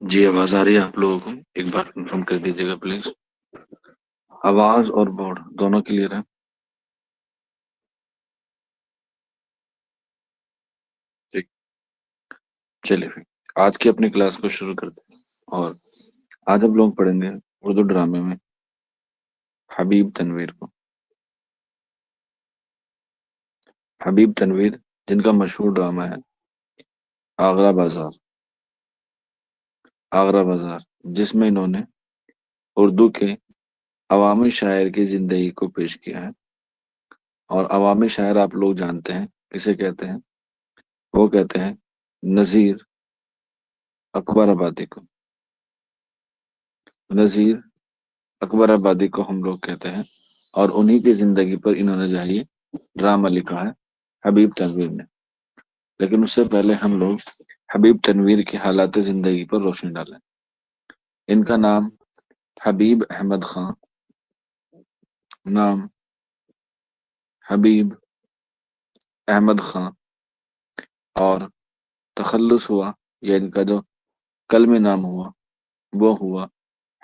जी, आवाज आ रही है आप लोगों को? एक बार कंफर्म कर दीजिएगा प्लीज। आवाज और बोर्ड दोनों क्लियर है? ठीक। चलिए फिर आज की अपनी क्लास को शुरू करते हैं। और आज हम लोग पढ़ेंगे उर्दू ड्रामे में हबीब तनवीर को। हबीब तनवीर जिनका मशहूर ड्रामा है आगरा बाजार। आगरा बाजार जिसमें इन्होंने उर्दू के अवामी शायर की जिंदगी को पेश किया है। और अवामी शायर आप लोग जानते हैं किसे कहते हैं? वो कहते हैं नजीर अकबर आबादी को। नजीर अकबर आबादी को हम लोग कहते हैं। और उन्हीं की जिंदगी पर इन्होंने जो है ये ड्रामा लिखा है हबीब तनवीर ने। लेकिन उससे पहले हम लोग हबीब तनवीर की हालात जिंदगी पर रोशनी डालें। इनका नाम हबीब अहमद खान। नाम हबीब अहमद खान। और तखल्लुस हुआ या इनका जो कलमी नाम हुआ वो हुआ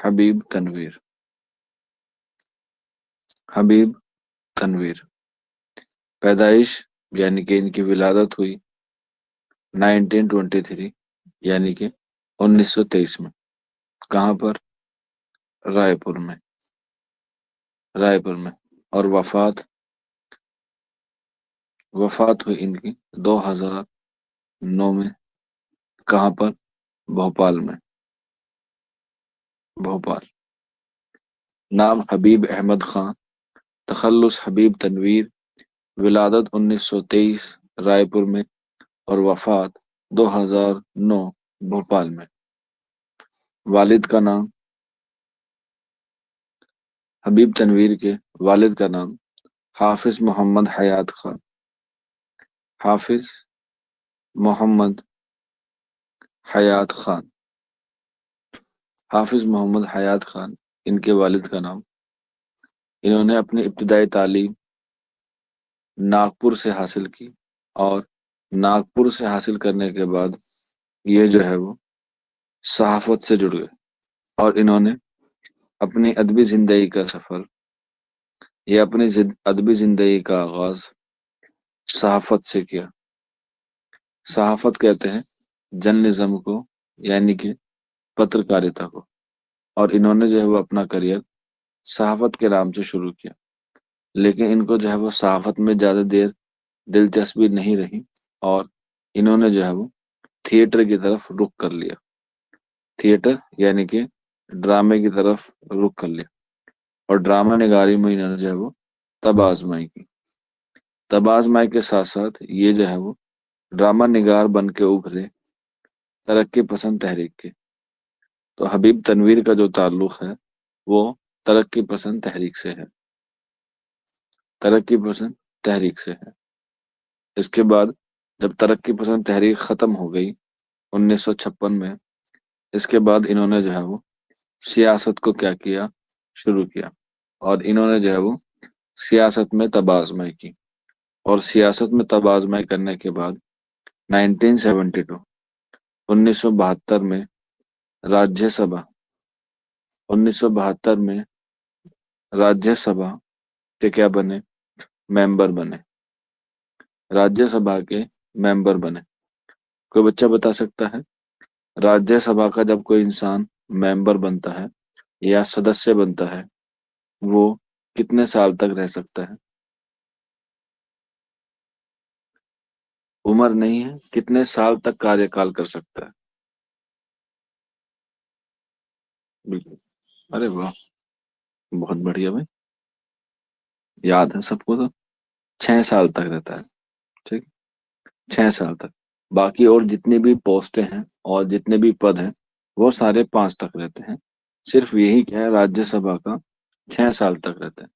हबीब तनवीर। हबीब तनवीर पैदाइश यानी कि इनकी विलादत हुई 1923 यानी कि 1923 में। कहाँ पर? रायपुर में। रायपुर में। और वफात वफात हुई इनकी 2009 में। कहाँ पर? भोपाल में। भोपाल। नाम हबीब अहमद खान। तखल्लुस हबीब तनवीर। विलादत 1923 रायपुर में। और वफात 2009 भोपाल में। वालिद का नाम हबीब तनवीर के वालिद का नाम हाफिज मोहम्मद हयात खान। हाफिज मोहम्मद हयात खान। हाफिज मोहम्मद हयात खान इनके वालिद का नाम। इन्होंने अपनी इब्तिदाई तालीम नागपुर से हासिल की। और नागपुर से हासिल करने के बाद ये जो है वो सहाफत से जुड़ गए। और इन्होंने अपनी अदबी जिंदगी का सफर या अपनी अदबी जिंदगी का आगाज सहाफत से किया। सहाफत कहते हैं जर्नलिज्म को, यानी कि पत्रकारिता को। और इन्होंने जो है वो अपना करियर सहाफत के नाम से शुरू किया। लेकिन इनको जो है वो सहाफत में ज्यादा देर दिलचस्पी नहीं रही। और इन्होंने जो है वो थिएटर की तरफ रुख कर लिया। थिएटर यानी कि ड्रामे की तरफ रुख कर लिया। और ड्रामा निगारी में इन्होंने जो है वो तब आजमाई की। तब आजमाई के साथ साथ ये जो है वो ड्रामा निगार बन के उभरे तरक्की पसंद तहरीक के। तो हबीब तनवीर का जो ताल्लुक है वो तरक्की पसंद तहरीक से है। तरक्की पसंद तहरीक से है। इसके बाद जब तरक्की पसंद तहरीक खत्म हो गई 1956 में, इसके बाद इन्होंने जो है वो सियासत को क्या किया, शुरू किया। और इन्होंने जो है वो सियासत में तबाजमाई की। और सियासत में तबाजमाई करने के बाद 1972 1972 में राज्यसभा 1972 में राज्यसभा के क्या बने, मेंबर बने। राज्यसभा के मेंबर बने। कोई बच्चा बता सकता है राज्यसभा का जब कोई इंसान मेंबर बनता है या सदस्य बनता है वो कितने साल तक रह सकता है? उम्र नहीं है, कितने साल तक कार्यकाल कर सकता है? बिल्कुल। अरे वाह, बहुत बढ़िया भाई, याद है सबको तो। 6 साल तक रहता है। ठीक। 6 साल तक। बाकी और जितनी भी पोस्टें हैं और जितने भी पद हैं वो सारे 5 तक रहते हैं। सिर्फ यही क्या है, राज्यसभा का 6 साल तक रहता है।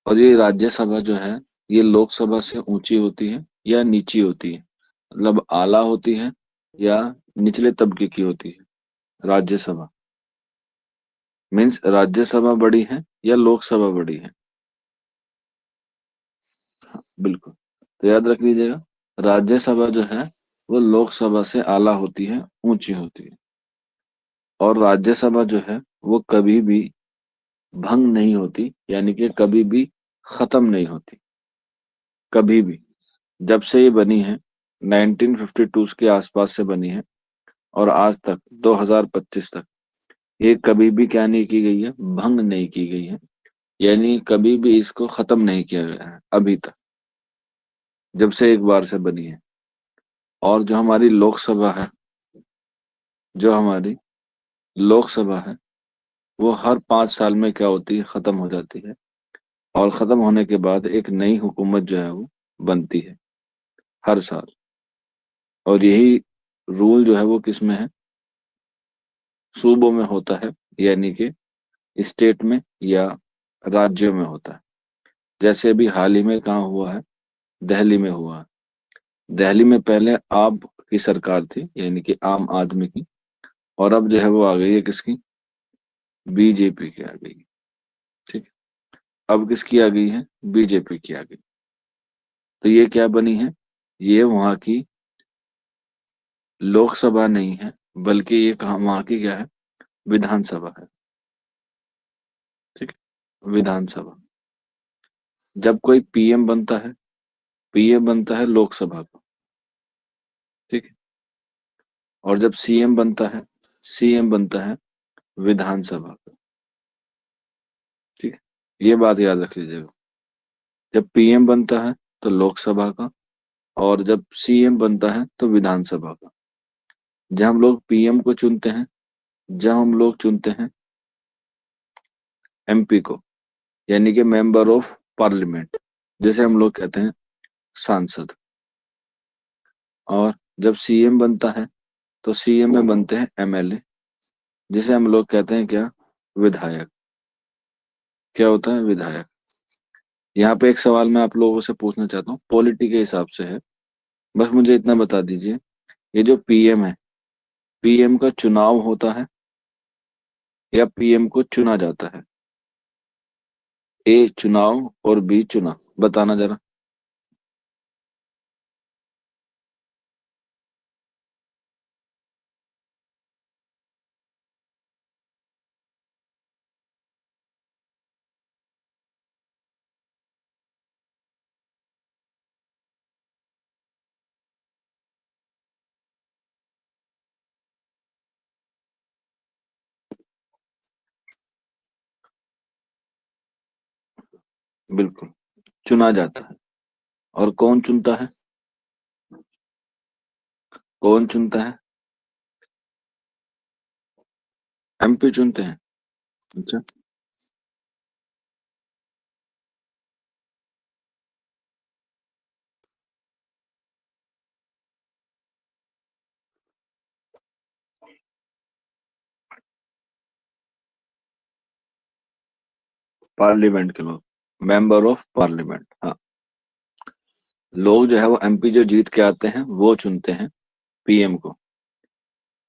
और ये राज्यसभा जो है ये लोकसभा से ऊंची होती है या नीची होती है? मतलब आला होती है या निचले तबके की होती है राज्यसभा? मीन्स राज्यसभा बड़ी है या लोकसभा बड़ी है? हाँ, बिल्कुल। तो याद रख लीजिएगा, राज्यसभा जो है वो लोकसभा से आला होती है, ऊंची होती है। और राज्यसभा जो है वो कभी भी भंग नहीं होती, यानी कि कभी भी खत्म नहीं होती, कभी भी। जब से ये बनी है 1952 के आसपास से बनी है, और आज तक 2025 तक ये कभी भी क्या नहीं की गई है, भंग नहीं की गई है। यानी कभी भी इसको खत्म नहीं किया गया है अभी तक, जब से एक बार से बनी है। और जो हमारी लोकसभा है, जो हमारी लोकसभा है, वो हर 5 साल में क्या होती है, खत्म हो जाती है। और खत्म होने के बाद एक नई हुकूमत जो है वो बनती है हर साल। और यही रूल जो है वो किस में है, सूबों में होता है, यानी कि स्टेट में या राज्यों में होता है। जैसे अभी हाल ही में कहाँ हुआ है, दिल्ली में हुआ है। दिल्ली में पहले आप की सरकार थी, यानी कि आम आदमी की, और अब जो है वो आ गई है किसकी, बीजेपी की आ गई है। ठीक है, अब किसकी आ गई है, बीजेपी की आ गई। तो ये क्या बनी है, ये वहां की लोकसभा नहीं है, बल्कि ये कहा वहां की क्या है, विधानसभा है। ठीक है, विधानसभा। जब कोई पीएम बनता है, पीएम बनता है लोकसभा का। ठीक है, और जब सीएम बनता है, सीएम बनता है विधानसभा का। ठीक है, ये बात याद रख लीजिएगा। जब पीएम बनता है तो लोकसभा का, और जब सीएम बनता है तो विधानसभा का। जब हम लोग पीएम को चुनते हैं, जब हम लोग चुनते हैं एमपी को, यानी कि मेंबर ऑफ पार्लियामेंट, जैसे हम लोग कहते हैं सांसद। और जब सीएम बनता है तो सीएम में बनते हैं एमएलए, जिसे हम लोग कहते हैं क्या, विधायक। क्या होता है, विधायक। यहाँ पे एक सवाल मैं आप लोगों से पूछना चाहता हूँ, पॉलिटी के हिसाब से है, बस मुझे इतना बता दीजिए। ये जो पीएम है, पीएम का चुनाव होता है या पीएम को चुना जाता है? ए चुनाव और बी चुना, बताना जरा। बिल्कुल, चुना जाता है। और कौन चुनता है, कौन चुनता है, एमपी चुनते हैं। अच्छा, पार्लियामेंट के लोग, मेंबर ऑफ पार्लियामेंट, हाँ। लोग जो है वो एमपी जो जीत के आते हैं वो चुनते हैं पीएम को।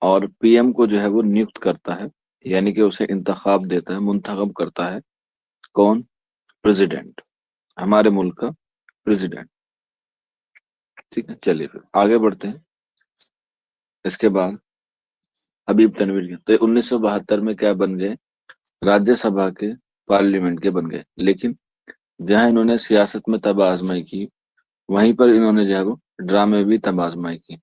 और पीएम को जो है वो नियुक्त करता है, यानी कि उसे इंतखाब देता है, मुंतखब करता है कौन, प्रेसिडेंट, हमारे मुल्क का प्रेसिडेंट। ठीक है, चलिए फिर आगे बढ़ते हैं। इसके बाद हबीब तनवीर के तो 1972 में क्या बन गए, राज्यसभा के, पार्लियामेंट के बन गए। लेकिन जहां इन्होंने सियासत में तब आजमाई की, वहीं पर इन्होंने जो है वो ड्रामे भी तब आजमाई की।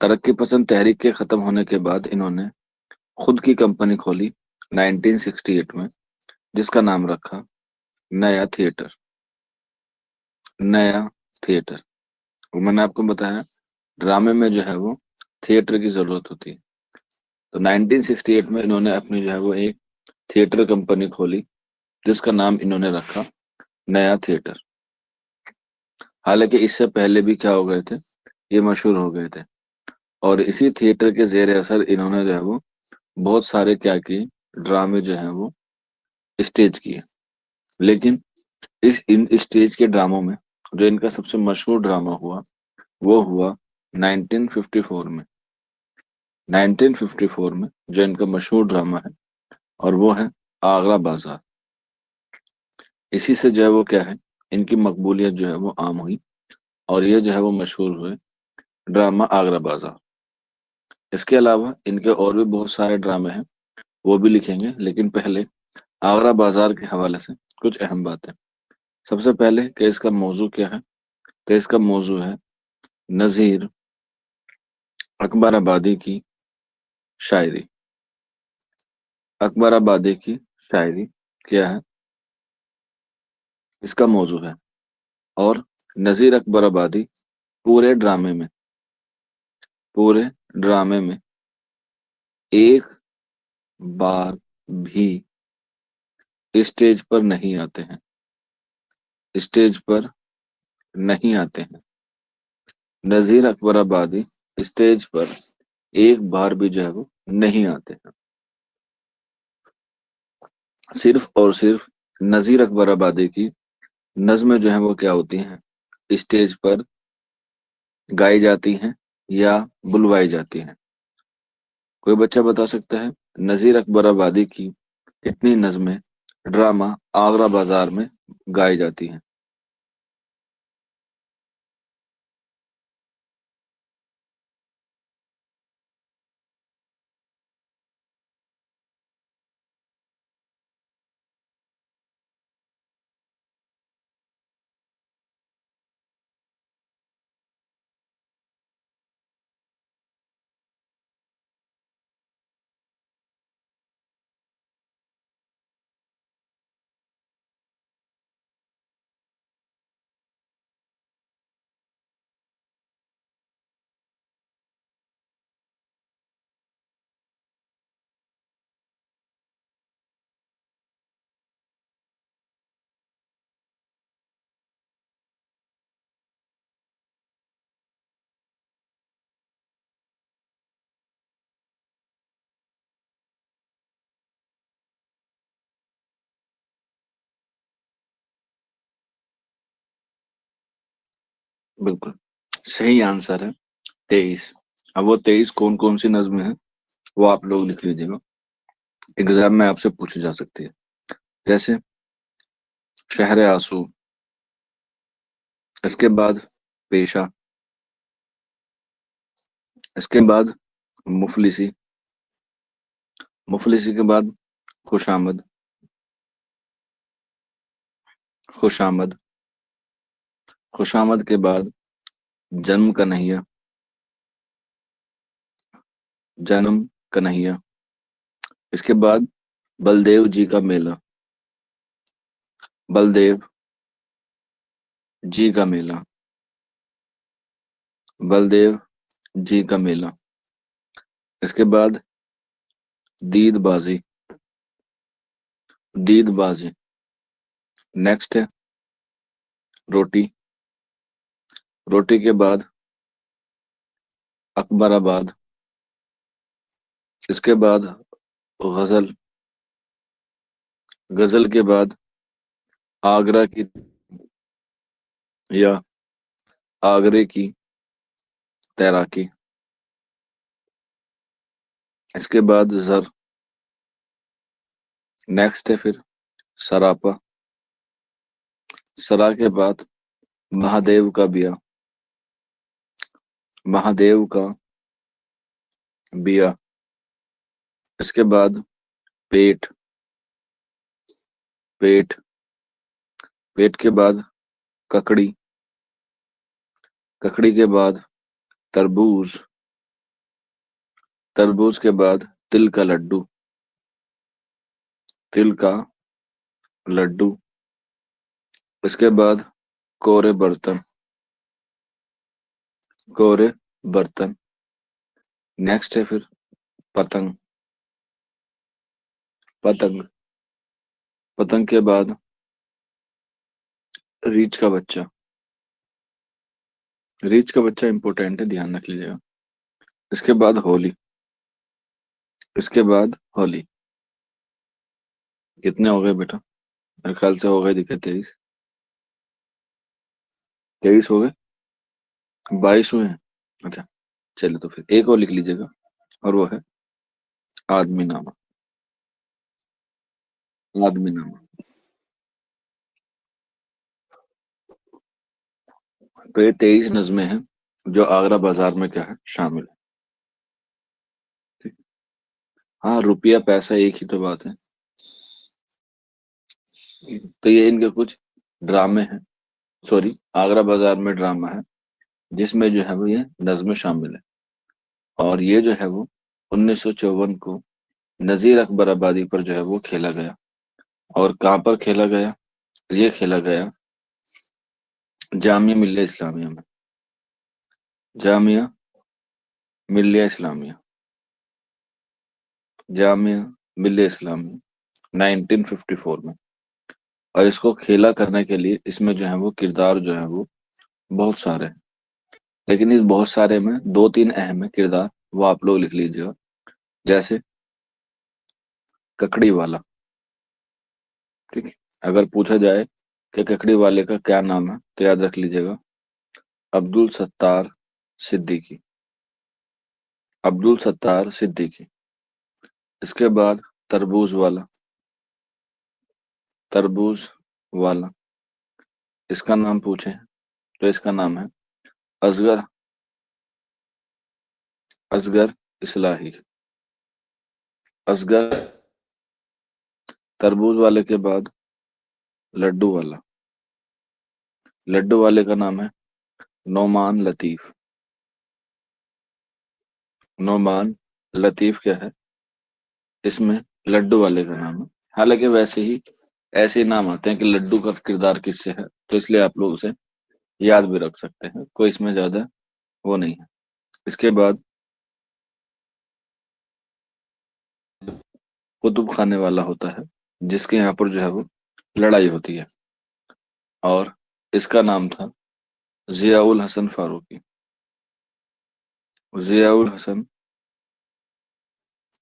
तरक्की पसंद तहरीक के खत्म होने के बाद इन्होंने खुद की कंपनी खोली 1968 में, जिसका नाम रखा नया थिएटर। नया थिएटर। और मैंने आपको बताया ड्रामे में जो है वो थिएटर की जरूरत होती है। तो 1968 में इन्होंने अपनी जो है वो एक थिएटर कंपनी खोली, जिसका नाम इन्होंने रखा नया थिएटर। हालांकि इससे पहले भी क्या हो गए थे, ये मशहूर हो गए थे। और इसी थिएटर के जेर असर इन्होंने जो है वो बहुत सारे क्या किए, ड्रामे जो है वो स्टेज किए। लेकिन इस इन स्टेज के ड्रामों में जो इनका सबसे मशहूर ड्रामा हुआ, वो हुआ 1954 में। 1954 में जो इनका मशहूर ड्रामा है, और वो है आगरा बाजार। इसी से जो है वो क्या है, इनकी मकबूलियत जो है वो आम हुई, और ये जो है वो मशहूर हुए ड्रामा आगरा बाजार। इसके अलावा इनके और भी बहुत सारे ड्रामे हैं, वो भी लिखेंगे, लेकिन पहले आगरा बाजार के हवाले से कुछ अहम बातें। सबसे पहले कि इसका मौजू क्या है। तो इसका मौजू है नजीर अकबर आबादी की शायरी। अकबर आबादी की शायरी क्या है, इसका मौजू है। और नजीर अकबर आबादी पूरे ड्रामे में पूरे ड्रामे में एक बार भी स्टेज पर नहीं आते हैं। स्टेज पर नहीं आते हैं। नजीर अकबर आबादी स्टेज पर एक बार भी जो है वो नहीं आते हैं। सिर्फ और सिर्फ नजीर अकबर आबादी की नज्में जो है वो क्या होती हैं, स्टेज पर गाई जाती हैं या बुलवाई जाती हैं। कोई बच्चा बता सकता है नजीर अकबर आबादी की कितनी नज्में ड्रामा आगरा बाजार में गाई जाती हैं? बिल्कुल सही आंसर है 23। अब वो 23 कौन कौन सी नज्में हैं वो आप लोग लिख लीजिएगा, एग्जाम में आपसे पूछी जा सकती है। जैसे शहर आंसू, इसके बाद पेशा, इसके बाद मुफलिसी, मुफलिसी के बाद खुशामद, खुशामद, खुशामद के बाद जन्म कन्हैया, जन्म कन्हैया, इसके बाद बलदेव जी का मेला, बलदेव जी का मेला, बलदेव जी का मेला, इसके बाद दीदबाजी, दीदबाजी, नेक्स्ट है रोटी, रोटी के बाद अकबराबाद, इसके बाद गजल, गजल के बाद आगरा की या आगरे की तैराकी, इसके बाद जर, नेक्स्ट है फिर सरापा, सरा के बाद महादेव का बिया, महादेव का बिया, इसके बाद पेट, पेट, पेट के बाद ककड़ी, ककड़ी के बाद तरबूज, तरबूज के बाद तिल का लड्डू, तिल का लड्डू, इसके बाद कोरे बर्तन, कोरे बर्तन, नेक्स्ट है फिर पतंग, पतंग, पतंग के बाद रीछ का बच्चा, रीछ का बच्चा इंपॉर्टेंट है, ध्यान रख लीजिएगा। इसके बाद होली, इसके बाद होली। कितने हो गए बेटा? मेरे ख्याल से हो गए, दिखे 23, 23 हो गए, 22 हुए हैं। अच्छा, चलिए तो फिर एक और लिख लीजिएगा, और वो है आदमी नामा, आदमी नामा। तो ये 23 नज्में हैं जो आगरा बाजार में क्या है, शामिल है। ठीक। हाँ, रुपया पैसा एक ही तो बात है। तो ये इनके कुछ ड्रामे हैं। सॉरी, आगरा बाजार में ड्रामा है जिसमें जो है वो ये नज्म शामिल है। और ये जो है वो 1954 को नजीर अकबर आबादी पर जो है वो खेला गया। और कहाँ पर खेला गया? ये खेला गया जामिया मिल्लिया इस्लामिया में। जामिया मिल्लिया इस्लामिया। जामिया मिल्लिया इस्लामिया 1954 में। और इसको खेला करने के लिए इसमें जो है वो किरदार जो है वो बहुत सारे हैं। लेकिन इस बहुत सारे में दो तीन अहम है किरदार, वो आप लोग लिख लीजिएगा। जैसे ककड़ी वाला। ठीक है। अगर पूछा जाए कि ककड़ी वाले का क्या नाम है तो याद रख लीजिएगा, अब्दुल सत्तार सिद्दीकी। अब्दुल सत्तार सिद्दीकी। इसके बाद तरबूज वाला। तरबूज वाला। इसका नाम पूछे तो इसका नाम है असगर। असगर इस्लाही। असगर। तरबूज वाले के बाद लड्डू वाला। लड्डू वाले का नाम है नोमान लतीफ। नोमान लतीफ क्या है इसमें, लड्डू वाले का नाम है। हालांकि वैसे ही ऐसे ही नाम आते हैं कि लड्डू का किरदार किससे है, तो इसलिए आप लोग उसे याद भी रख सकते हैं, कोई इसमें ज्यादा वो नहीं है। इसके बाद कुतुब खाने वाला होता है जिसके यहाँ पर जो है वो लड़ाई होती है। और इसका नाम था जियाउल हसन फारूकी। जियाउल हसन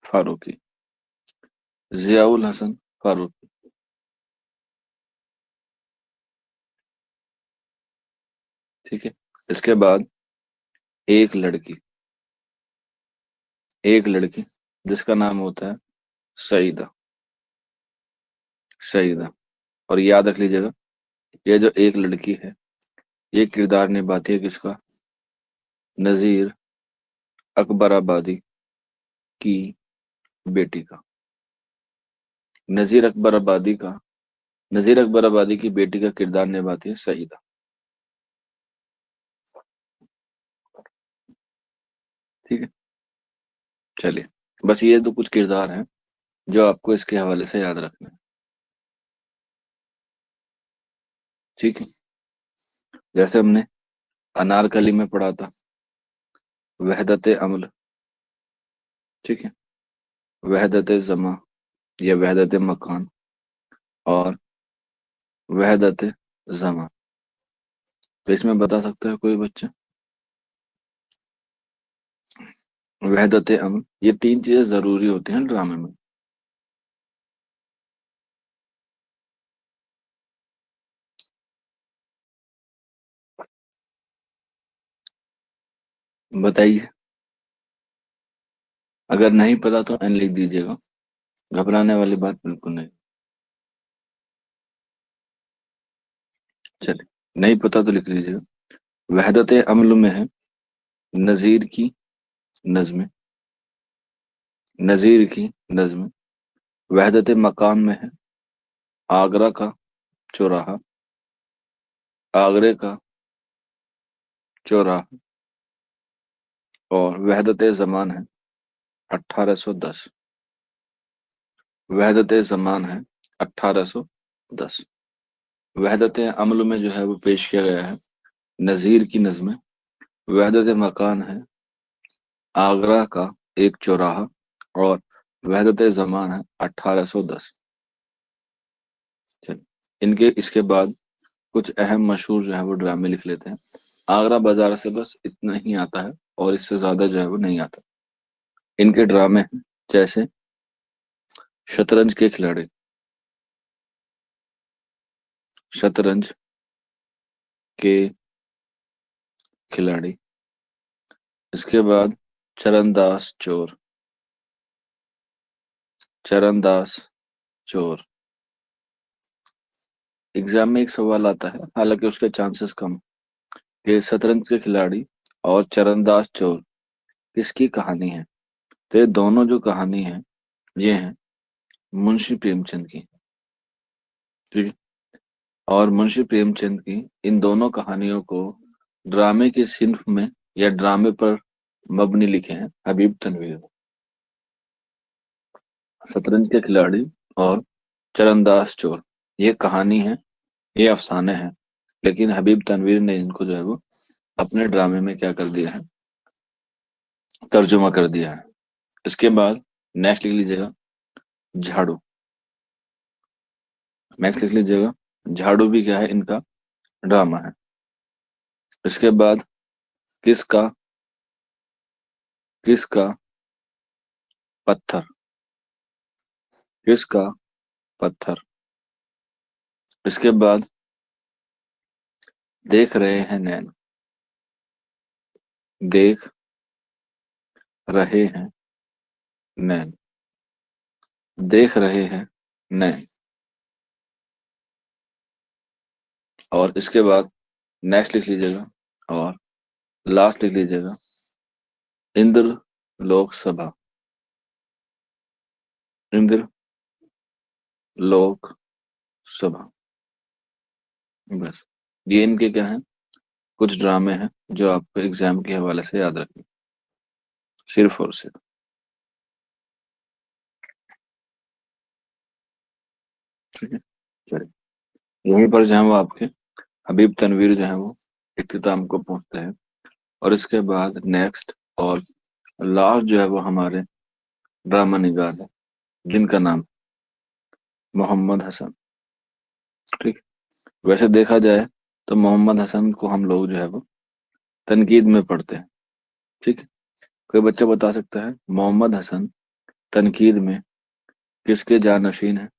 फारूकी। जियाउल हसन फारूकी। ठीक है। इसके बाद एक लड़की। एक लड़की जिसका नाम होता है सईदा। सईदा। और याद रख लीजिएगा, ये जो एक लड़की है ये किरदार निभाती है किसका? नजीर अकबर आबादी की बेटी का। नजीर अकबर आबादी का। नजीर अकबर आबादी की बेटी का किरदार निभाती है सईदा। ठीक है। चलिए, बस ये तो कुछ किरदार हैं जो आपको इसके हवाले से याद रखना है। ठीक है। जैसे हमने अनारकली में पढ़ा था वहदत अमल। ठीक है। वहदत जमा या वहदत मकान और वहदत जमा। तो इसमें बता सकता है कोई बच्चा? वहदत अमल, ये तीन चीजें जरूरी होती हैं ड्रामे में। बताइए। अगर नहीं पता तो एन लिख दीजिएगा, घबराने वाली बात बिल्कुल नहीं। चलिए, नहीं पता तो लिख लीजिएगा। वहदत अमल में है नजीर की नज्में। नजीर की नज्में। वहदत मकान में है आगरा का चौराहा। आगरे का चौराहा। और वहदत जमान है 1810। वहदत जमान है 1810। वहदत अमल में जो है वो पेश किया गया है नजीर की नज्में। वहदत मकान है आगरा का एक चौराहा। और वहदत जमान है 1810। चलिए, इनके इसके बाद कुछ अहम मशहूर जो है वो ड्रामे लिख लेते हैं। आगरा बाजार से बस इतना ही आता है और इससे ज्यादा जो है वो नहीं आता। इनके ड्रामे हैं जैसे शतरंज के खिलाड़ी। शतरंज के खिलाड़ी। इसके बाद चरणदास चोर। चरणदास चोर। एग्जाम में एक सवाल आता है, हालांकि उसके चांसेस कम, कि शतरंज के खिलाड़ी और चरणदास चोर किसकी कहानी है? तो ये दोनों जो कहानी है ये है मुंशी प्रेमचंद की। ठीक है। और मुंशी प्रेमचंद की इन दोनों कहानियों को ड्रामे के सिन्फ में या ड्रामे पर मबनी लिखे हैं हबीब तनवीर। शतरंज के खिलाड़ी और चरणदास चोर ये कहानी है, ये अफसाने हैं, लेकिन हबीब तनवीर ने इनको जो है वो अपने ड्रामे में क्या कर दिया है, तर्जुमा कर दिया है। इसके बाद नेक्स्ट लिख लीजिएगा झाड़ू। नेक्स्ट लिख लीजिएगा झाड़ू भी क्या है, इनका ड्रामा है। इसके बाद किसका किसका पत्थर। किसका पत्थर। इसके बाद देख रहे हैं नैन। देख रहे हैं नैन। देख रहे हैं नैन। और इसके बाद नेक्स्ट लिख लीजिएगा और लास्ट लिख लीजिएगा इंद्र लोकसभा। इंद्र लोक सभा। बस ये इनके क्या है, कुछ ड्रामे हैं जो आपको एग्जाम के हवाले से याद रखने, सिर्फ और सिर्फ। ठीक है। चलिए यहीं पर जो है वो आपके हबीब तनवीर जो है वो इख्तिताम को पहुंचते हैं। और इसके बाद नेक्स्ट और लास्ट जो है वो हमारे ड्रामा निगार है, जिनका नाम मोहम्मद हसन। ठीक। वैसे देखा जाए तो मोहम्मद हसन को हम लोग जो है वो तनकीद में पढ़ते हैं। ठीक है। कोई बच्चा बता सकता है मोहम्मद हसन तनकीद में किसके जानशीन है?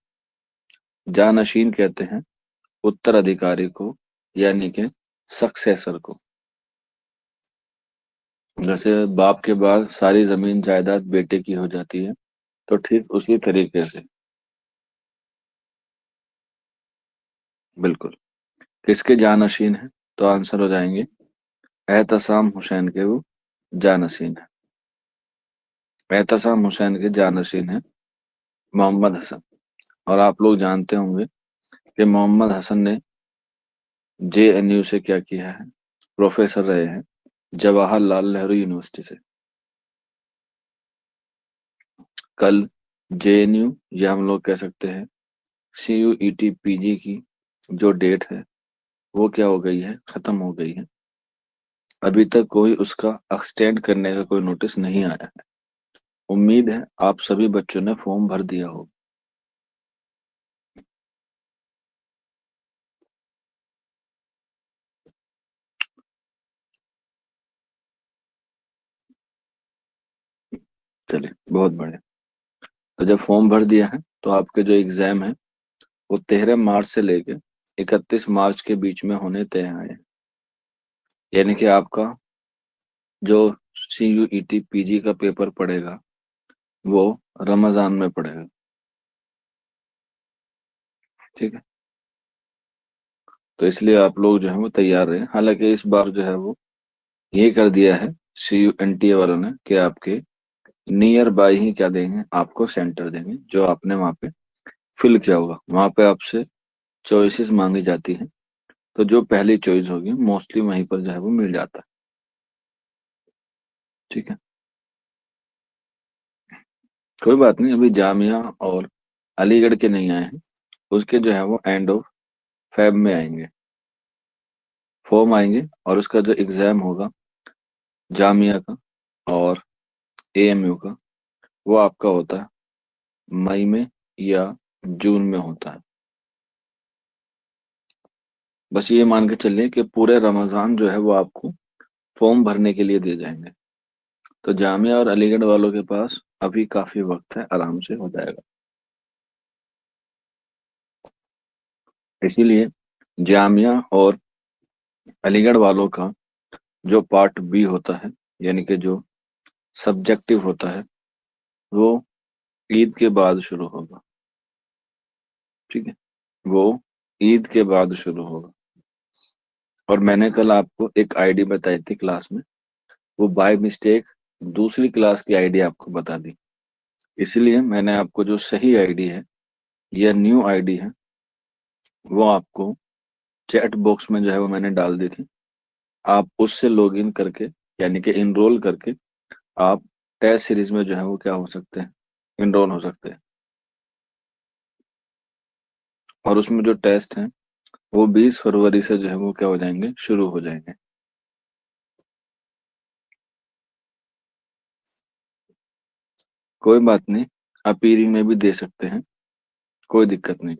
जानशीन कहते हैं उत्तराधिकारी को, यानी कि सक्सेसर को। जैसे बाप के बाद सारी जमीन जायदाद बेटे की हो जाती है, तो ठीक उसी तरीके से बिल्कुल किसके जानशीन है, तो आंसर हो जाएंगे एहतसाम हुसैन के वो जानशीन है। एहतसाम हुसैन के जानशीन है मोहम्मद हसन। और आप लोग जानते होंगे कि मोहम्मद हसन ने जेएनयू से क्या किया है, प्रोफेसर रहे हैं जवाहरलाल नेहरू यूनिवर्सिटी से। कल जेएनयू या हम लोग कह सकते हैं सीयूईटी पीजी की जो डेट है वो क्या हो गई है, खत्म हो गई है। अभी तक कोई उसका एक्सटेंड करने का कोई नोटिस नहीं आया है। उम्मीद है आप सभी बच्चों ने फॉर्म भर दिया हो। चलिए बहुत बढ़िया। तो जब फॉर्म भर दिया है तो आपके जो एग्जाम है वो 13 मार्च से लेके 31 मार्च के बीच में होने तय आए हैं। यानी कि आपका जो सीयूईटी पीजी का पेपर पड़ेगा वो रमजान में पड़ेगा। ठीक है। तो इसलिए आप लोग जो है वो तैयार रहे। हालांकि इस बार जो है वो ये कर दिया है सीयूएनटीए वालों ने कि आपके नियर बाय ही क्या देंगे, आपको सेंटर देंगे जो आपने वहां पे फिल किया होगा। वहां पे आपसे चॉइसेस मांगी जाती हैं, तो जो पहली चॉइस होगी मोस्टली वहीं पर जो है वो मिल जाता है। ठीक है। कोई बात नहीं, अभी जामिया और अलीगढ़ के नहीं आए हैं, उसके जो है वो एंड ऑफ फेब में आएंगे, फॉर्म आएंगे। और उसका जो एग्जाम होगा जामिया का और एएमयू का वो आपका होता है मई में या जून में होता है। बस ये मान के चलिए कि पूरे रमजान जो है वो आपको फॉर्म भरने के लिए दिए जाएंगे। तो जामिया और अलीगढ़ वालों के पास अभी काफी वक्त है, आराम से हो जाएगा। इसीलिए जामिया और अलीगढ़ वालों का जो पार्ट बी होता है, यानी कि जो सब्जेक्टिव होता है, वो ईद के बाद शुरू होगा। ठीक है। वो ईद के बाद शुरू होगा। और मैंने कल आपको एक आईडी बताई थी क्लास में, वो बाय मिस्टेक दूसरी क्लास की आईडी आपको बता दी। इसलिए मैंने आपको जो सही आईडी है या न्यू आईडी है वो आपको चैट बॉक्स में जो है वो मैंने डाल दी थी। आप उससे लॉगिन करके यानी कि इनरोल करके आप टेस्ट सीरीज में जो है वो क्या हो सकते हैं, इनरोल हो सकते हैं। और उसमें जो टेस्ट हैं वो 20 फरवरी से जो है वो क्या हो जाएंगे, शुरू हो जाएंगे। कोई बात नहीं, आप ई में भी दे सकते हैं, कोई दिक्कत नहीं।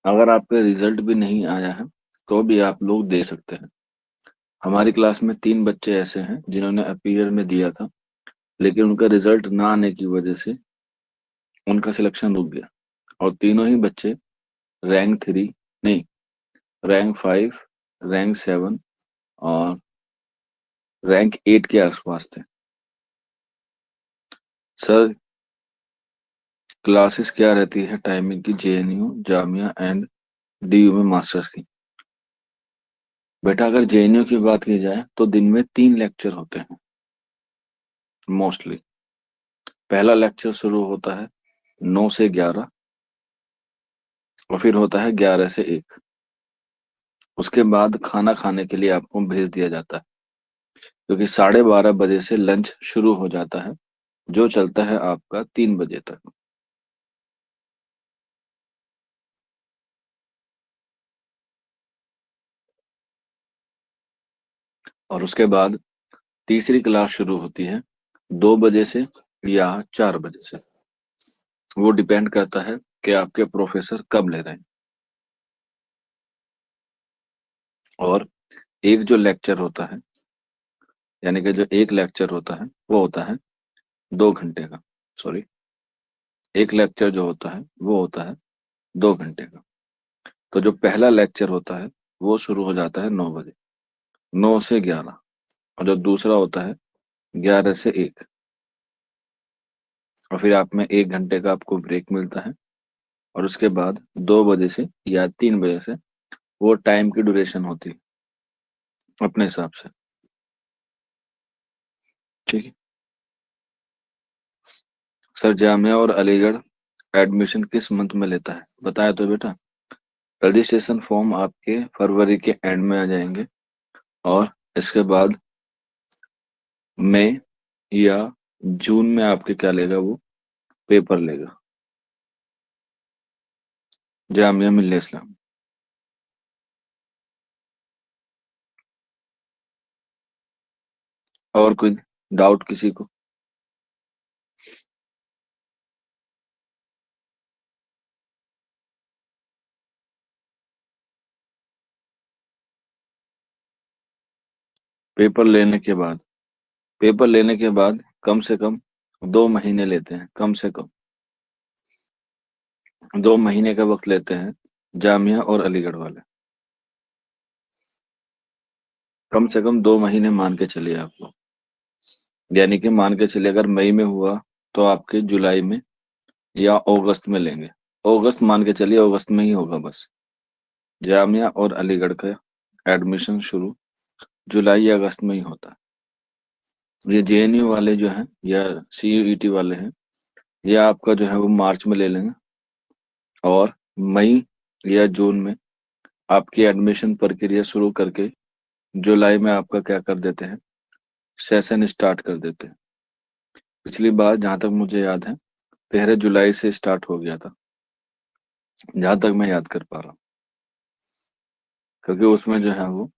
अगर आपका रिजल्ट भी नहीं आया है तो भी आप लोग दे सकते हैं। हमारी क्लास में 3 बच्चे ऐसे हैं जिन्होंने अपीयर में दिया था, लेकिन उनका रिजल्ट ना आने की वजह से उनका सिलेक्शन रुक गया। और तीनों ही बच्चे रैंक 3 नहीं, रैंक 5, रैंक 7 और रैंक 8 के आसपास थे। सर, क्लासेस क्या रहती है टाइमिंग की जेएनयू, जामिया एंड डीयू में मास्टर्स की? बेटा अगर जेएनयू की बात की जाए तो दिन में 3 लेक्चर होते हैं मोस्टली। पहला लेक्चर शुरू होता है 9 से 11 और फिर होता है 11 से 1। उसके बाद खाना खाने के लिए आपको भेज दिया जाता है, क्योंकि 12:30 बजे से लंच शुरू हो जाता है जो चलता है आपका 3 बजे तक। और उसके बाद तीसरी क्लास शुरू होती है 2 बजे से या 4 बजे से। वो डिपेंड करता है कि आपके प्रोफेसर कब ले रहे हैं। और एक जो लेक्चर होता है, यानी कि जो एक लेक्चर होता है वो होता है 2 घंटे का। सॉरी, एक लेक्चर जो होता है वो होता है 2 घंटे का। तो जो पहला लेक्चर होता है वो शुरू हो जाता है 9 बजे, 9 से 11। और जो दूसरा होता है 11 से 1। और फिर आप में 1 घंटे का आपको ब्रेक मिलता है। और उसके बाद 2 बजे से या 3 बजे से वो टाइम की ड्यूरेशन होती है अपने हिसाब से। ठीक है सर। जामिया और अलीगढ़ एडमिशन किस मंथ में लेता है बताया तो बेटा। रजिस्ट्रेशन फॉर्म आपके फरवरी के एंड में आ जाएंगे और इसके बाद मई या जून में आपके क्या लेगा, वो पेपर लेगा जामिया मिल्लिया इस्लाम। और कोई डाउट किसी को? पेपर लेने के बाद, पेपर लेने के बाद कम से कम 2 महीने लेते हैं, कम से कम 2 महीने का वक्त लेते हैं जामिया और अलीगढ़ वाले। कम से कम 2 महीने मान के चलिए आप लोग। यानी कि मान के चलिए अगर मई में हुआ तो आपके जुलाई में या अगस्त में लेंगे। अगस्त मान के चलिए, अगस्त में ही होगा बस। जामिया और अलीगढ़ का एडमिशन शुरू जुलाई या अगस्त में ही होता है। ये जेएनयू वाले जो हैं या सीयूईटी वाले हैं, ये आपका जो है वो मार्च में ले लेंगे। और मई या जून में आपकी एडमिशन प्रक्रिया शुरू करके जुलाई में आपका क्या कर देते हैं, सेशन स्टार्ट कर देते हैं। पिछली बार जहां तक मुझे याद है 13 जुलाई से स्टार्ट हो गया था, जहां तक मैं याद कर पा रहा हूँ। क्योंकि उसमें जो है वो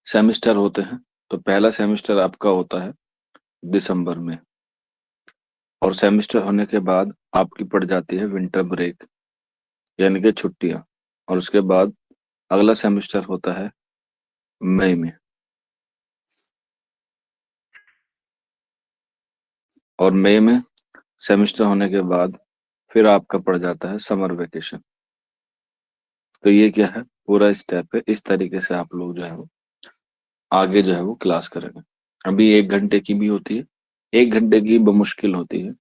सेमिस्टर होते हैं। तो पहला सेमिस्टर आपका होता है दिसंबर में। और सेमिस्टर होने के बाद आपकी पड़ जाती है विंटर ब्रेक, यानी कि छुट्टियां। और उसके बाद अगला सेमेस्टर होता है मई में। और मई में सेमेस्टर होने के बाद फिर आपका पड़ जाता है समर वेकेशन। तो ये क्या है, पूरा स्टेप है। इस तरीके से आप लोग जो है वो आगे जो है वो क्लास करेंगे। अभी 1 घंटे की भी होती है, 1 घंटे की बमुश्किल होती है।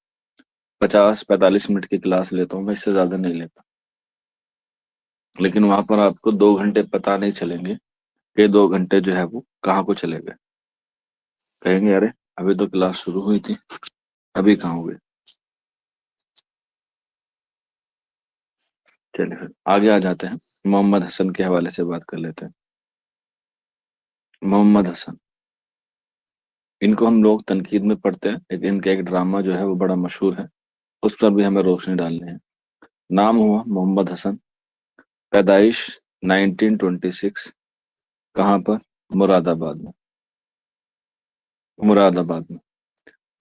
50-45 मिनट की क्लास लेता हूँ मैं, इससे ज्यादा नहीं लेता। लेकिन वहां पर आपको 2 घंटे पता नहीं चलेंगे कि 2 घंटे जो है वो कहाँ को चले गए। कहेंगे अरे अभी तो क्लास शुरू हुई थी, अभी कहाँ हुए। चलिए फिर आगे आ जाते हैं, मोहम्मद हसन के हवाले से बात कर लेते हैं। मोहम्मद हसन, इनको हम लोग तनकीद में पढ़ते हैं, लेकिन इनका एक ड्रामा जो है वो बड़ा मशहूर है, उस पर भी हमें रोशनी डालनी है। नाम हुआ मोहम्मद हसन। पैदाइश 1926। कहाँ पर? मुरादाबाद में। मुरादाबाद में।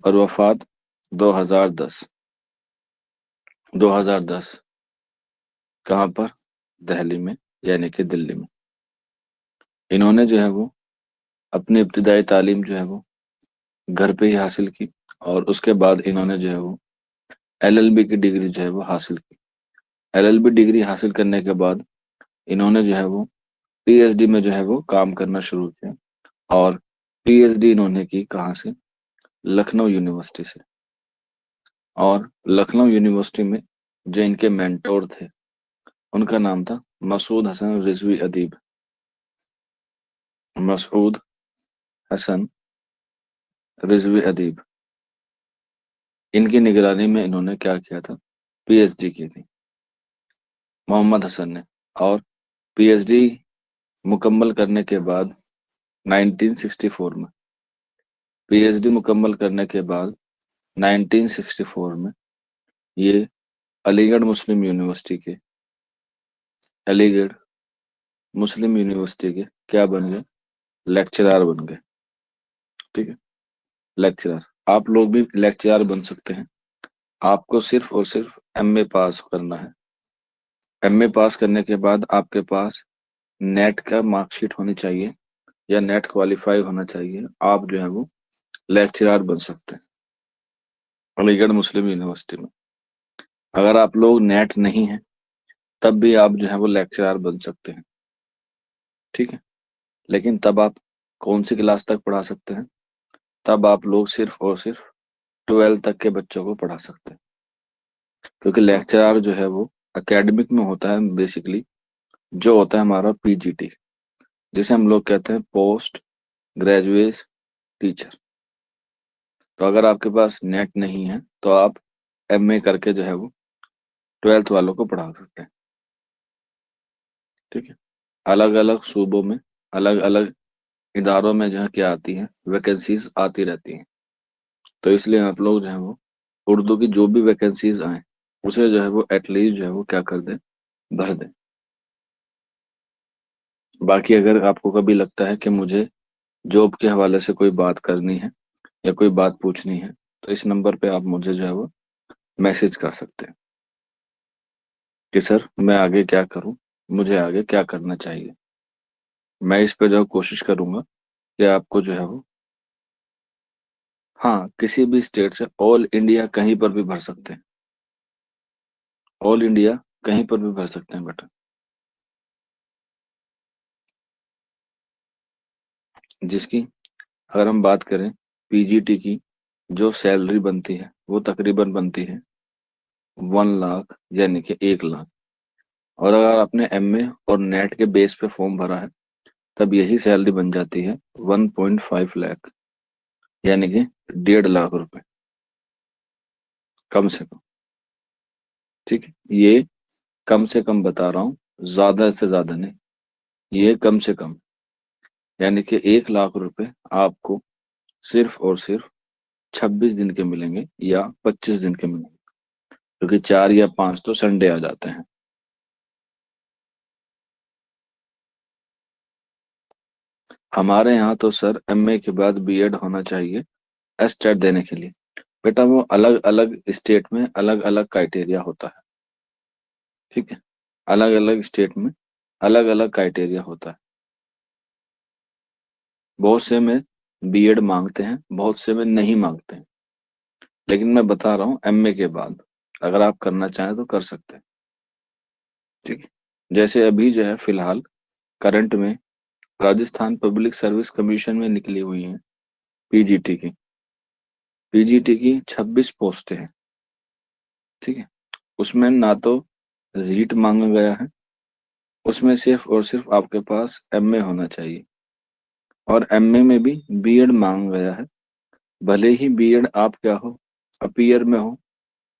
और वफात 2010। 2010। कहाँ पर? दिल्ली में, यानी कि दिल्ली में। इन्होंने जो है वो अपनी इब्तिदाई तालीम जो है वो घर पे ही हासिल की, और उसके बाद इन्होंने जो है वो एलएलबी की डिग्री जो है वो हासिल की। एलएलबी डिग्री हासिल करने के बाद इन्होंने जो है वो पीएचडी में जो है वो काम करना शुरू किया। और पीएचडी इन्होंने की कहाँ से? लखनऊ यूनिवर्सिटी से। और लखनऊ यूनिवर्सिटी में जो इनके मेंटोर थे, उनका नाम था मसूद हसन रिजवी अदीब। मसूद हसन रिजवी अदीब, इनकी निगरानी में इन्होंने क्या किया था? पीएचडी की थी मोहम्मद हसन ने। और पीएचडी मुकम्मल करने के बाद 1964 में, पीएचडी मुकम्मल करने के बाद 1964 में ये अलीगढ़ मुस्लिम यूनिवर्सिटी के, अलीगढ़ मुस्लिम यूनिवर्सिटी के क्या बन गए? लेक्चरार बन गए। ठीक है, लेक्चरर। आप लोग भी लेक्चरर बन सकते हैं। आपको सिर्फ और सिर्फ एमए पास करना है। एमए पास करने के बाद आपके पास नेट का मार्कशीट होनी चाहिए, या नेट क्वालिफाई होना चाहिए। आप जो है वो लेक्चरर बन सकते हैं अलीगढ़ मुस्लिम यूनिवर्सिटी में। अगर आप लोग नेट नहीं है, तब भी आप जो है वो लेक्चरर बन सकते हैं। ठीक है, लेकिन तब आप कौन सी क्लास तक पढ़ा सकते हैं? तब आप लोग सिर्फ और सिर्फ 12 तक के बच्चों को पढ़ा सकते हैं, क्योंकि लेक्चरर जो है वो एकेडमिक में होता है बेसिकली, जो होता है हमारा पीजीटी, जिसे हम लोग कहते हैं पोस्ट ग्रेजुएट टीचर। तो अगर आपके पास नेट नहीं है, तो आप एमए करके जो है वो 12th वालों को पढ़ा सकते हैं। ठीक है, अलग अलग सूबों में, अलग अलग इदारों में जो है क्या आती है, वैकेंसीज आती रहती हैं। तो इसलिए आप लोग जो है वो उर्दू की जो भी वैकेंसीज आए, उसे जो है वो एटलीस्ट जो है वो क्या कर दें, भर दें। बाकी अगर आपको कभी लगता है कि मुझे जॉब के हवाले से कोई बात करनी है या कोई बात पूछनी है, तो इस नंबर पे आप मुझे जो है वो मैसेज कर सकते हैं कि सर मैं आगे क्या करूं, मुझे आगे क्या करना चाहिए। मैं इस पे जो है कोशिश करूंगा कि आपको जो है वो, हाँ, किसी भी स्टेट से, ऑल इंडिया कहीं पर भी भर सकते हैं। ऑल इंडिया कहीं पर भी भर सकते हैं बेटा। जिसकी अगर हम बात करें, पीजीटी की जो सैलरी बनती है वो तकरीबन बनती है 1 लाख, यानी कि 1 लाख। और अगर आपने एमए और नेट के बेस पे फॉर्म भरा है, तब यही सैलरी बन जाती है 1.5 लाख, यानी कि 1.5 लाख रुपए कम से कम। ठीक है, ये कम से कम बता रहा हूँ, ज्यादा से ज्यादा नहीं, ये कम से कम। यानी कि 1 लाख रुपए आपको सिर्फ और सिर्फ 26 दिन के मिलेंगे, या 25 दिन के मिलेंगे, क्योंकि 4 या 5 तो संडे आ जाते हैं। हमारे यहाँ तो सर एमए के बाद बीएड होना चाहिए एस्टेट देने के लिए। बेटा वो अलग अलग स्टेट में अलग अलग क्राइटेरिया होता है। ठीक है, अलग अलग स्टेट में अलग अलग क्राइटेरिया होता है। बहुत से में बीएड मांगते हैं, बहुत से में नहीं मांगते हैं। लेकिन मैं बता रहा हूँ एमए के बाद अगर आप करना चाहें तो कर सकते हैं। ठीक है, जैसे अभी जो है फिलहाल करंट में राजस्थान पब्लिक सर्विस कमीशन में निकली हुई है पीजीटी की। पीजीटी की 26 पोस्टें हैं। ठीक है, उसमें ना तो रीट मांगा गया है, उसमें सिर्फ और सिर्फ आपके पास एमए होना चाहिए। और एमए में भी बीएड मांगा गया है, भले ही बीएड आप क्या हो, अपीयर में हो,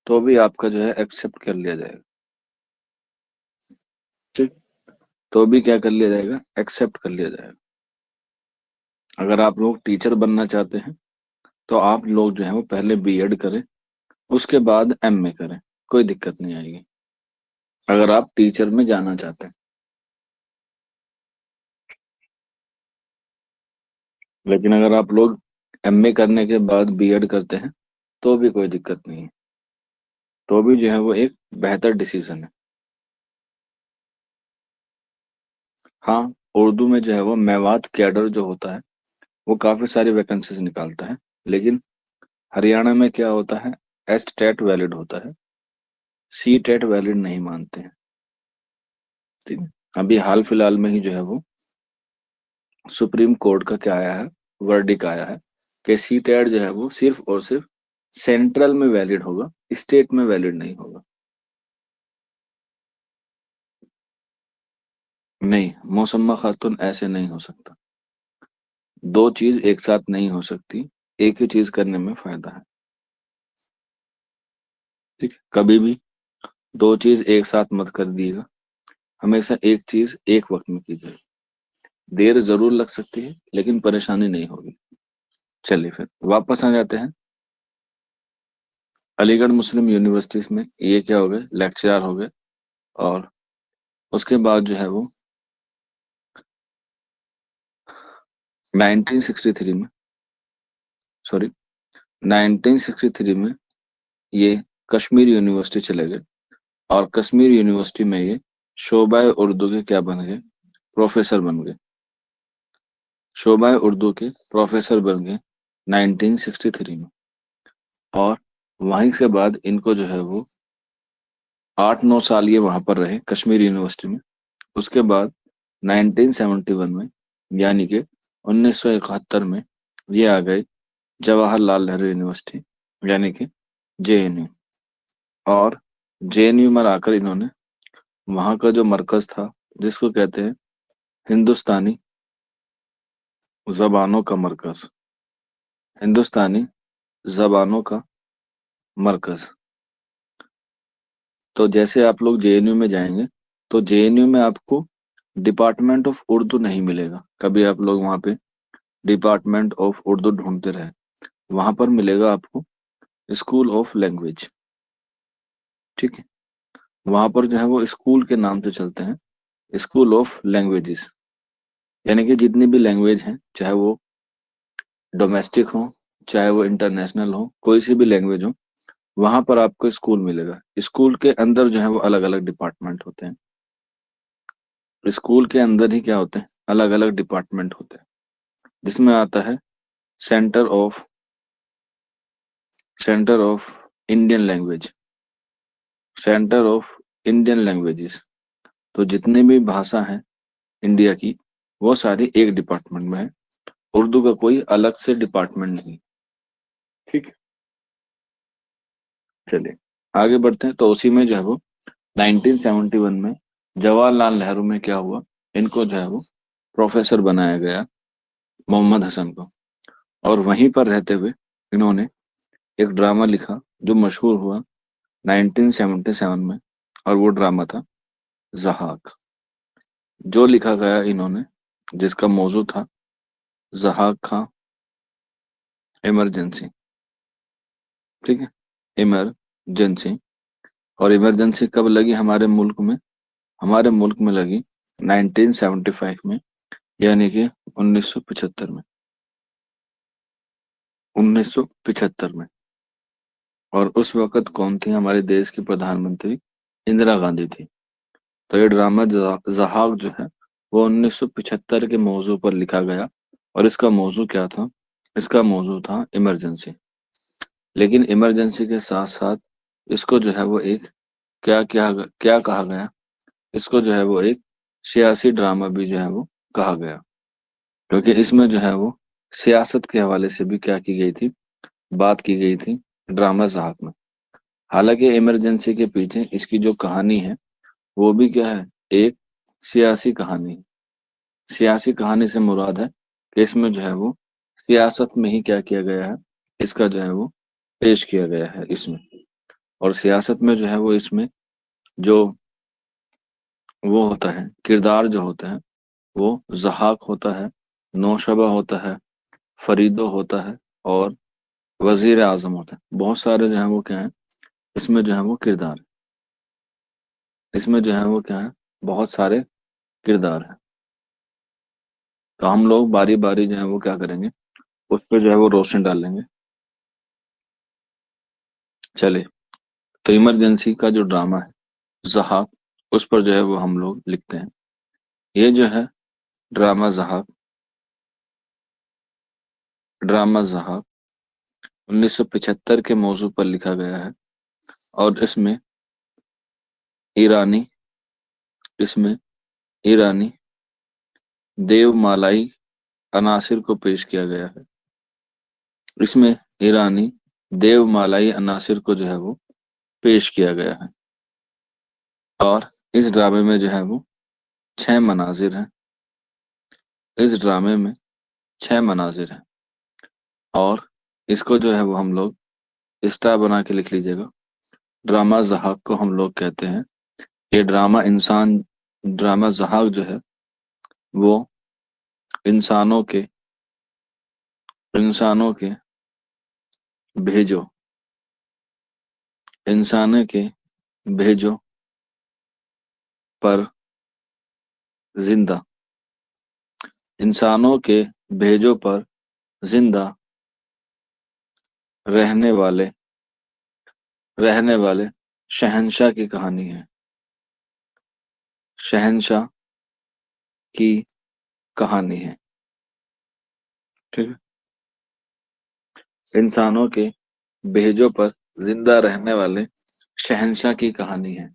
तो भी आपका जो है एक्सेप्ट कर लिया जाएगा। ठीक, तो भी क्या कर लिया जाएगा, एक्सेप्ट कर लिया जाएगा। अगर आप लोग टीचर बनना चाहते हैं तो आप लोग जो है वो पहले बीएड करें, उसके बाद एमए करें, कोई दिक्कत नहीं आएगी, अगर आप टीचर में जाना चाहते हैं। लेकिन अगर आप लोग एमए करने के बाद बीएड करते हैं तो भी कोई दिक्कत नहीं है, तो भी जो है वो एक बेहतर डिसीजन है। हाँ, उर्दू में जो है वो मेवात कैडर जो होता है वो काफी सारी वैकेंसीज निकालता है, लेकिन हरियाणा में क्या होता है, एस टेट वैलिड होता है, सी टेट वैलिड नहीं मानते हैं। ठीक है, अभी हाल फिलहाल में ही जो है वो सुप्रीम कोर्ट का क्या आया है, वर्डिक आया है कि सी टेट जो है वो सिर्फ और सिर्फ सेंट्रल में वैलिड होगा, स्टेट में वैलिड नहीं होगा। नहीं, मौसम्मा खातून ऐसे नहीं हो सकता, दो चीज एक साथ नहीं हो सकती, एक ही चीज करने में फायदा है। ठीक है, कभी भी दो चीज एक साथ मत कर दिएगा, हमेशा एक चीज एक वक्त में कीजिए। देर जरूर लग सकती है लेकिन परेशानी नहीं होगी। चलिए फिर वापस आ जाते हैं। अलीगढ़ मुस्लिम यूनिवर्सिटीज में ये क्या हो गए, लेक्चरर हो गए, और उसके बाद जो है वो 1963 में, सॉरी 1963 में ये कश्मीर यूनिवर्सिटी चले गए, और कश्मीर यूनिवर्सिटी में ये शोबा उर्दू के क्या बन गए, प्रोफेसर बन गए। शोबा उर्दू के प्रोफेसर बन गए 1963 में। और वहीं से बाद इनको जो है वो 8-9 साल ये वहां पर रहे कश्मीर यूनिवर्सिटी में। उसके बाद 1971 में, यानी कि 1971 में, ये आ गए जवाहरलाल नेहरू यूनिवर्सिटी, यानी कि जेएनयू। और जेएनयू में आकर इन्होंने वहां का जो मरकज था, जिसको कहते हैं हिंदुस्तानी जबानों का मरकज, हिंदुस्तानी जबानों का मरकज। तो जैसे आप लोग जेएनयू में जाएंगे तो जेएनयू में आपको डिपार्टमेंट ऑफ उर्दू नहीं मिलेगा, कभी आप लोग वहां पे डिपार्टमेंट ऑफ उर्दू ढूंढते रहे, वहां पर मिलेगा आपको स्कूल ऑफ लैंग्वेज। ठीक है, वहां पर जो है वो स्कूल के नाम से चलते हैं, स्कूल ऑफ लैंग्वेजेस, यानी कि जितनी भी लैंग्वेज हैं, चाहे वो डोमेस्टिक हो, चाहे वो इंटरनेशनल हो, कोई सी भी लैंग्वेज हो, वहां पर आपको स्कूल मिलेगा। स्कूल के अंदर जो है वो अलग अलग डिपार्टमेंट होते हैं, स्कूल के अंदर ही क्या होते हैं, अलग अलग डिपार्टमेंट होते हैं, जिसमें आता है centre of centre of Indian language, centre of Indian languages. तो जितनी भी भाषा है इंडिया की, वो सारी एक डिपार्टमेंट में है, उर्दू का कोई अलग से डिपार्टमेंट नहीं। ठीक है, चलिए आगे बढ़ते हैं। तो उसी में जो है वो 1971 में जवाहरलाल नेहरू में क्या हुआ, इनको जो है वो प्रोफेसर बनाया गया, मोहम्मद हसन को। और वहीं पर रहते हुए इन्होंने एक ड्रामा लिखा जो मशहूर हुआ 1977 में, और वो ड्रामा था जहाक। जो लिखा गया इन्होंने, जिसका मौजू था जहाक खां इमरजेंसी। ठीक है, इमरजेंसी। और इमरजेंसी कब लगी हमारे मुल्क में, हमारे मुल्क में लगी 1975 में, यानी कि 1975 में, 1975 में। और उस वक्त कौन थी हमारे देश की प्रधानमंत्री, इंदिरा गांधी थी। तो ये ड्रामा जहाक जो है वो 1975 के मौजू पर लिखा गया, और इसका मौजू क्या था, इसका मौजू था इमरजेंसी। लेकिन इमरजेंसी के साथ साथ इसको जो है वो एक क्या क्या क्या कहा गया, इसको जो है वो एक सियासी ड्रामा भी जो है वो कहा गया, क्योंकि इसमें जो है वो सियासत के हवाले से भी क्या की गई थी, बात की गई थी ड्रामा जहाक में। हालांकि इमरजेंसी के पीछे इसकी जो कहानी है वो भी क्या है, एक सियासी कहानी है। सियासी कहानी से मुराद है कि इसमें जो है वो सियासत में ही क्या किया गया है, इसका जो है वो पेश किया गया है इसमें। और सियासत में जो है वो इसमें जो वो होता है, किरदार जो होते हैं, वो ज़हाक होता है, नौशबा होता है, फरीदो होता है, और वजीर आजम होता है। बहुत सारे जो है वो क्या है, इसमें जो है वो किरदार, इसमें जो है वो क्या है, बहुत सारे किरदार हैं। तो हम लोग बारी बारी जो है वो क्या करेंगे, उस पर जो है वो रोशनी डालेंगे। चलिए, तो इमरजेंसी का जो ड्रामा है जहाक, उस पर जो है वो हम लोग लिखते हैं। ये जो है ड्रामा जहाक, ड्रामा जहाक 1975 के मौजू पर लिखा गया है। और ईरानी इसमें ईरानी देवमालाई अनासिर को पेश किया गया है। इसमें ईरानी देवमालाई अनासिर को जो है वो पेश किया गया है। और इस ड्रामे में जो है वो 6 मनाजिर हैं। इस ड्रामे में 6 मनाजिर हैं। और इसको जो है वो हम लोग स्टार बना के लिख लीजिएगा। ड्रामा जहाक को हम लोग कहते हैं, ये ड्रामा जहाक जो है वो इंसानों के इंसानों के भेजो इंसानों के भेजो पर जिंदा इंसानों के भेजो पर जिंदा रहने वाले रहने वाले शहंशाह की कहानी है। शहंशाह की कहानी है। ठीक है। इंसानों के भेजों पर जिंदा रहने वाले शहंशाह की कहानी है।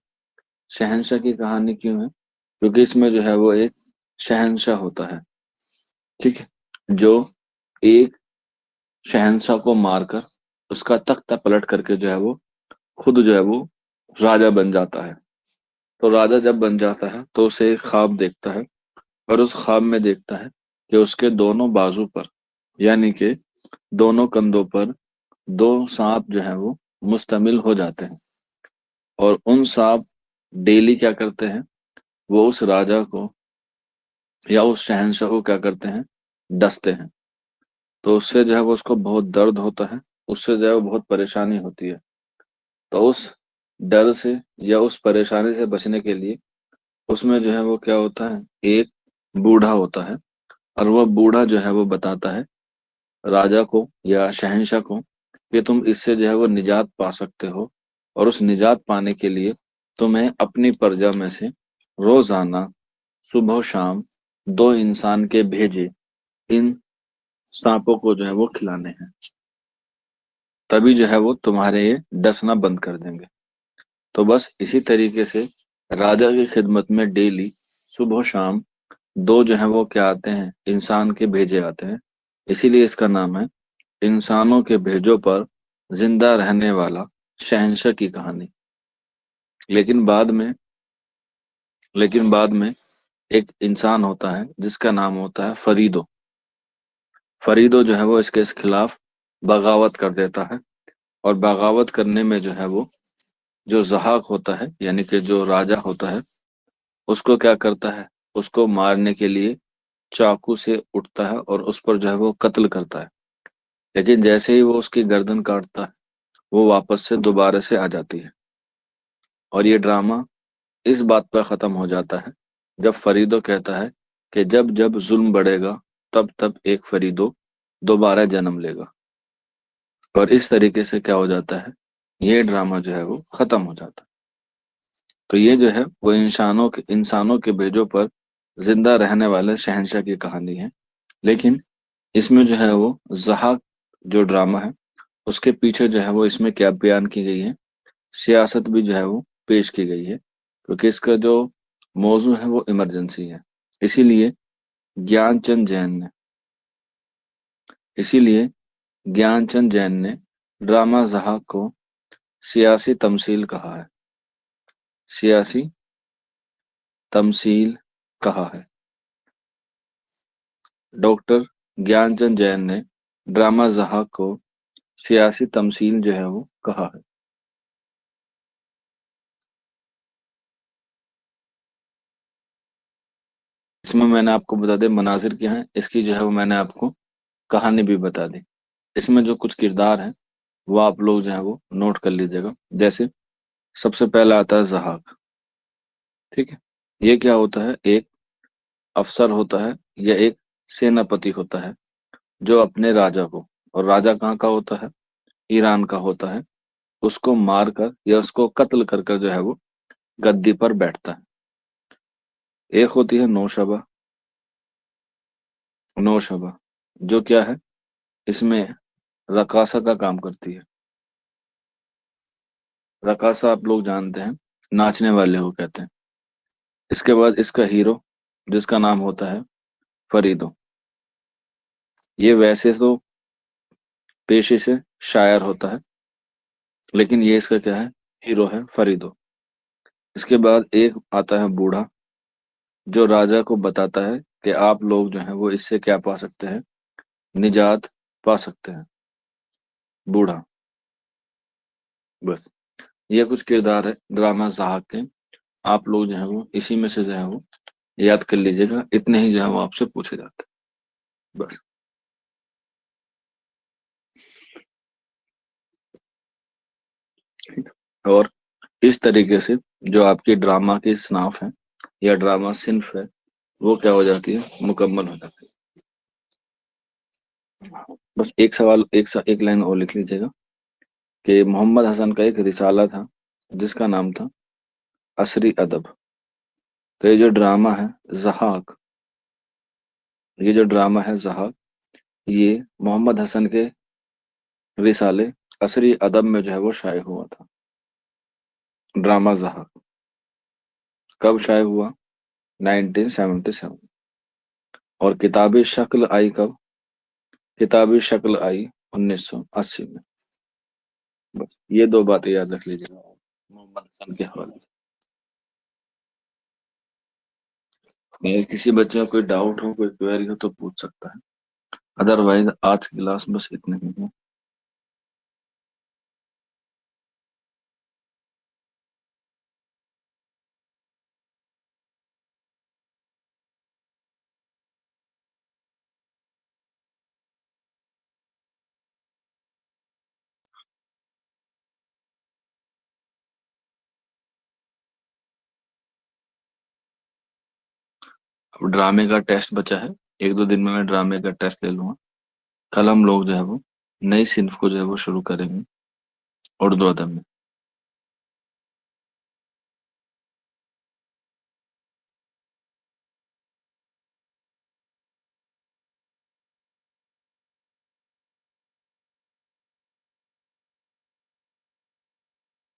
शहंशाह की कहानी क्यों है? क्योंकि इसमें जो है वो एक शहंशाह होता है। ठीक है। जो एक शहंशाह को मारकर उसका तख्ता पलट करके जो है वो खुद जो है वो राजा बन जाता है। तो राजा जब बन जाता है तो उसे एक ख्वाब देखता है, और उस ख्वाब में देखता है कि उसके दोनों बाजू पर, यानी कि दोनों कंधों पर, दो सांप जो है वो मुश्तमिल हो जाते हैं। और उन सांप डेली क्या करते हैं, वो उस राजा को या उस शहंशाह को क्या करते हैं, डसते हैं। तो उससे जो है वो उसको बहुत दर्द होता है, उससे जो है वो बहुत परेशानी होती है। तो उस डर से या उस परेशानी से बचने के लिए उसमें जो है वो क्या होता है, एक बूढ़ा होता है। और वह बूढ़ा जो है वो बताता है राजा को या शहंशाह को कि तुम इससे जो है वो निजात पा सकते हो। और उस निजात पाने के लिए तुम्हें अपनी प्रजा में से रोजाना सुबह शाम 2 इंसान के भेजे इन सांपों को जो है वो खिलाने हैं। तभी जो है वो तुम्हारे ये डसना बंद कर देंगे। तो बस इसी तरीके से राजा की खिदमत में डेली सुबह शाम 2 जो है वो क्या आते हैं, इंसान के भेजे आते हैं। इसीलिए इसका नाम है इंसानों के भेजों पर जिंदा रहने वाला शहंशाह की कहानी। लेकिन बाद में लेकिन बाद में एक इंसान होता है जिसका नाम होता है फरीदो। फरीदो जो है वो इसके इस खिलाफ बगावत कर देता है। और बगावत करने में जो है वो जो जहाक होता है, यानी कि जो राजा होता है, उसको क्या करता है, उसको मारने के लिए चाकू से उठता है और उस पर जो है वो कत्ल करता है। लेकिन जैसे ही वो उसकी गर्दन काटता है, वो वापस से दोबारा से आ जाती है। और ये ड्रामा इस बात पर खत्म हो जाता है जब फरीदो कहता है कि जब जब जुल्म बढ़ेगा तब तब एक फरीदो दोबारा जन्म लेगा। और इस तरीके से क्या हो जाता है, ये ड्रामा जो है वो खत्म हो जाता है। तो ये जो है वो इंसानों के भेजों पर जिंदा रहने वाले शहंशाह की कहानी है। लेकिन इसमें जो है वो जहाक जो ड्रामा है, उसके पीछे जो है वो इसमें क्या बयान की गई है, सियासत भी जो है वो पेश की गई है। क्योंकि इसका जो मौजू है वो इमरजेंसी है। इसीलिए ज्ञानचंद जैन ने इसीलिए ज्ञानचंद जैन ने ड्रामा जहाक को सियासी तमसील कहा है। सियासी तमसील कहा है। डॉक्टर ज्ञानचंद जैन ने ड्रामा जहाक को सियासी तमसील जो है वो कहा है। इसमें मैंने आपको बता दिया मनाजिर क्या है, इसकी जो है वो मैंने आपको कहानी भी बता दी। इसमें जो कुछ किरदार हैं वो आप लोग जो है वो नोट कर लीजिएगा। जैसे सबसे पहला आता है जहाक। ठीक है। ये क्या होता है, एक अफसर होता है या एक सेनापति होता है जो अपने राजा को, और राजा कहाँ का होता है, ईरान का होता है, उसको मार कर या उसको कत्ल कर कर जो है वो गद्दी पर बैठता है। एक होती है नौशबा। नौशबा जो क्या है, इसमें रकासा का काम करती है। रकासा आप लोग जानते हैं, नाचने वाले को कहते हैं। इसके बाद इसका हीरो जिसका नाम होता है फरीदो, ये वैसे तो पेशे से शायर होता है, लेकिन ये इसका क्या है, हीरो है फरीदो। इसके बाद एक आता है बूढ़ा, जो राजा को बताता है कि आप लोग जो है वो इससे क्या पा सकते हैं, निजात पा सकते हैं। बूढ़ा। बस ये कुछ किरदार है ड्रामा जहाक के। आप लोग जो है वो इसी में से जो है वो याद कर लीजिएगा, इतने ही जो है वो आपसे पूछे जाते हैं बस। और इस तरीके से जो आपकी ड्रामा की स्नाफ है या ड्रामा सिन्फ है वो क्या हो जाती है, मुकम्मल हो जाती है। बस एक सवाल, एक लाइन और लिख लीजिएगा कि मोहम्मद हसन का एक रिसाला था जिसका नाम था असरी अदब। तो ये जो ड्रामा है जहाक, ये जो ड्रामा है जहाक, ये मोहम्मद हसन के रिसाले असरी अदब में जो है वो शाये हुआ था। ड्रामा जहाक कब शाये हुआ, 1977। और किताबी शक्ल आई कब, किताबी शक्ल आई 1980 में। बस ये दो बातें याद रख लीजिएगा मोहम्मद हसन के हवाले से। अगर किसी बच्चे का कोई डाउट हो, कोई क्वेरी हो तो पूछ सकता है, अदरवाइज आज की क्लास बस इतने ही है। अब ड्रामे का टेस्ट बचा है, एक दो दिन में मैं ड्रामे का टेस्ट ले लूंगा। कल हम लोग जो है वो नई सिन्फ को जो है वो शुरू करेंगे, उर्दू अदब में।